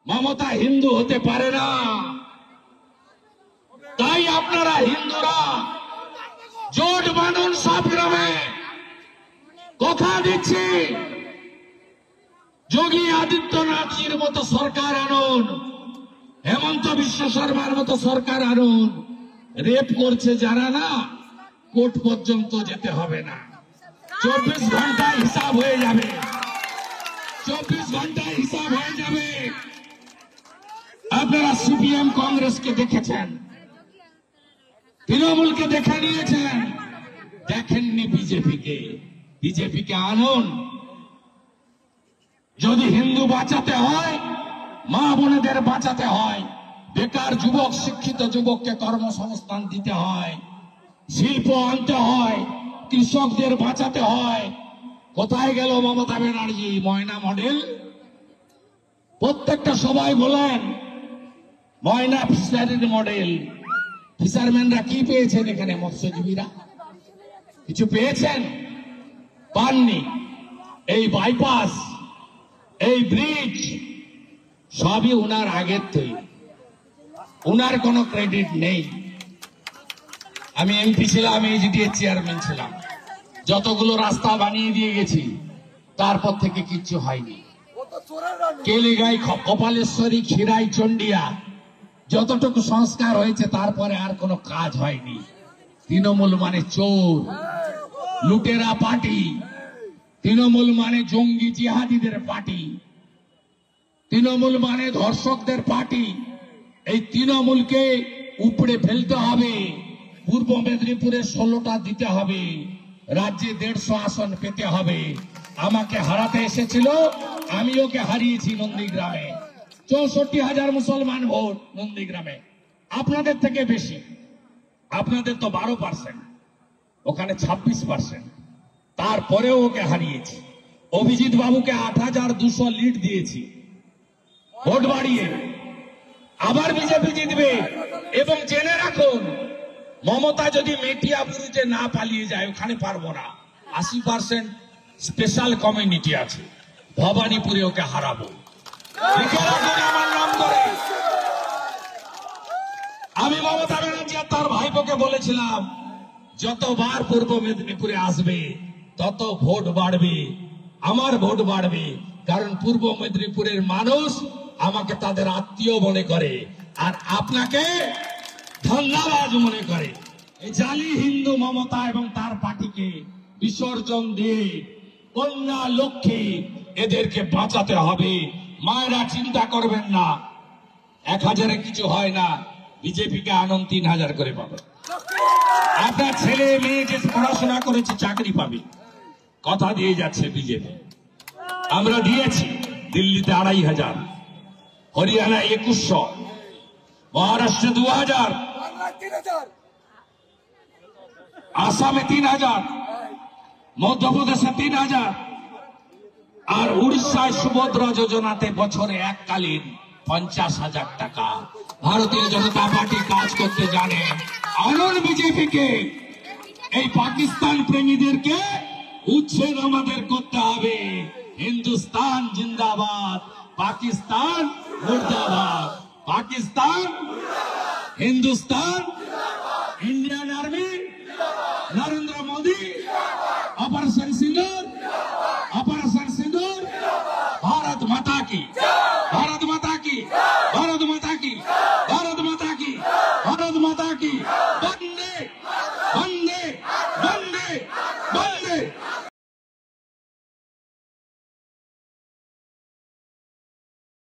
মমতা হিন্দু হতে পারে না। তাই আপনারা হিন্দুরা জোট বাঁধুন সব গ্রামে। কথা দিচ্ছি, যোগী আদিত্যনাথের মতো সরকার আনুন, হেমন্ত বিশ্ব শর্মার মতো সরকার আনুন। রেপ করছে যারা না, কোর্ট পর্যন্ত যেতে হবে না, 24 ঘন্টায় হিসাব হয়ে যাবে, 24 ঘন্টায় হিসাব হয়ে যাবে। আপনারা সিপিএম কংগ্রেসকে দেখেছেন, তৃণমূলকে দেখে নিয়েছেন, দেখেননি বিজেপিকে। বিজেপিকে আনুন। যদি হিন্দু বাঁচাতে হয়, মা বোনেদের বাঁচাতে হয়, বেকার যুবক শিক্ষিত যুবককে কর্মসংস্থান দিতে হয়, শিল্প আনতে হয়, কৃষকদের বাঁচাতে হয়। কোথায় গেল মমতা ব্যানার্জি? ময়না মডেল প্রত্যেকটা সবাই বলেন, ময়না ফিশারির মডেল। ফিশারম্যানরা কি পেয়েছেন এখানে? মৎস্যজীবীরা কিছু পেয়েছেন? পাননি। এই বাইপাস, এই ব্রিজ সবই উনার আগের তৈরি, উনার কোনো ক্রেডিট নেই। আমি এমপি ছিলাম, এজিডিএর চেয়ারম্যান ছিলাম, যতগুলো রাস্তা বানিয়ে দিয়ে গেছি, তারপর থেকে কিচ্ছু হয়নি। কেলিগাই, কপালেশ্বরী, খিরাই, চন্ডিয়া যতটুকু সংস্কার হয়েছে, তারপরে আর কোনো কাজ হয়নি। তৃণমূল মানে চোর, লুটেরা পার্টি। তৃণমূল মানে জঙ্গি জিহাদিদের পার্টি। তৃণমূল মানে ধর্ষকদের পার্টি। এই তৃণমূলকে উপড়ে ফেলতে হবে। পূর্ব মেদিনীপুরে 16টা দিতে হবে, রাজ্যে 150 আসন পেতে হবে। আমাকে হারাতে এসেছিল, আমি ওকে হারিয়েছি নন্দীগ্রামে। 64,000 মুসলমান ভোট নন্দীগ্রামে, আপনাদের থেকে বেশি। আপনাদের তো 12%, ওখানে 26%। তারপরেও ওকে হারিয়েছি। অভিজিৎ বাবুকে 8,200 লিড দিয়েছি ভোট বাড়িয়ে। আবার বিজেপি জিতবে। এবং জেনে রাখুন, মমতা যদি মেটিয়াপুরিতে না পালিয়ে যায়, ওখানে পারবো না। 80% স্পেশাল কমিউনিটি আছে, ভবানীপুরে ওকে হারাবো। লিখে রাখুন আমার নাম করে। আমি মমতা ব্যানার্জি আর তার ভাইপোকে বলেছিলাম, যতবার পূর্ব মেদিনীপুরে আসবে তত ভোট বাড়বে, আমার ভোট বাড়বে। কারণ পূর্ব মেদিনীপুরের মানুষ আমাকে তাদের আত্মীয় মনে করে, আর আপনাকে ধান্দাবাজ মনে করে। এই জালি হিন্দু মমতা এবং তার পার্টিকে বিসর্জন দিয়ে কন্যা লক্ষ্মী এদেরকে বাঁচাতে হবে। মায়েরা চিন্তা করবেন না, 1000-এ কিছু হয় না। বিজেপিকে আনন্দ 3000 করে পাবে। আপনার ছেলে মেয়ে যে পড়াশোনা করেছে চাকরি পাবে, কথা দিয়ে যাচ্ছে বিজেপি। আমরা দিয়েছি। দিল্লিতে 2500, হরিয়ানায় 2100, মহারাষ্ট্রে 2000, আসামে 3000, মধ্যপ্রদেশে 3000, আর উড়িষ্যায় সুভদ্রা যোজনাতে বছরে এককালীন 50,000 টাকা। ভারতীয় জনতা পার্টি কাজ করতে জানে। আনন্দ বিজেপিকে। এই পাকিস্তান প্রেমীদেরকে উচ্ছেদ আমাদের করতে হবে। হিন্দুস্তান জিন্দাবাদ, পাকিস্তান মুর্দাবাদ। Pakistan, Hindustan, Indian army, Narendra Modi, operation Sindoor, operation Sindoor. Bharat Mata की, भारत माता की, भारत माता की, भारत माता की, भारत माता की।